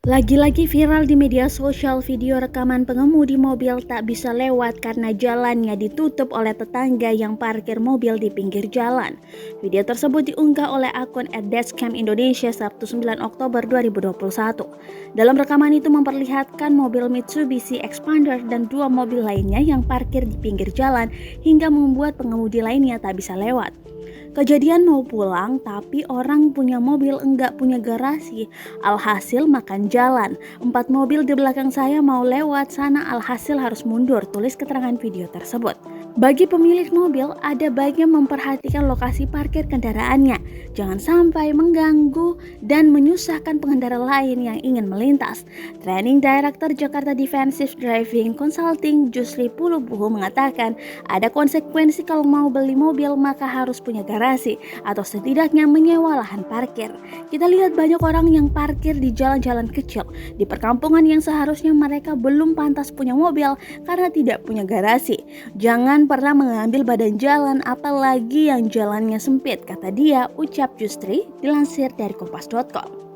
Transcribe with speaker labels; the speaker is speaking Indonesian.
Speaker 1: Lagi-lagi viral di media sosial video rekaman pengemudi mobil tak bisa lewat karena jalannya ditutup oleh tetangga yang parkir mobil di pinggir jalan. Video tersebut diunggah oleh akun @dashcam Indonesia Sabtu 9 Oktober 2021. Dalam rekaman itu memperlihatkan mobil Mitsubishi Expander dan dua mobil lainnya yang parkir di pinggir jalan hingga membuat pengemudi lainnya tak bisa lewat. Kejadian mau pulang tapi orang punya mobil enggak punya garasi, alhasil makan jalan. 4 mobil di belakang saya mau lewat sana, alhasil harus mundur, tulis keterangan video tersebut. Bagi pemilik mobil, ada baiknya memperhatikan lokasi parkir kendaraannya. Jangan sampai mengganggu dan menyusahkan pengendara lain yang ingin melintas. Training Director Jakarta Defensive Driving Consulting Jusri Pulubuhu mengatakan, ada konsekuensi kalau mau beli mobil maka harus punya garasi atau setidaknya menyewa lahan parkir. Kita lihat banyak orang yang parkir di jalan-jalan kecil di perkampungan yang seharusnya mereka belum pantas punya mobil karena tidak punya garasi. Jangan pernah mengambil badan jalan apalagi yang jalannya sempit, kata dia, ucap Justri dilansir dari kompas.com.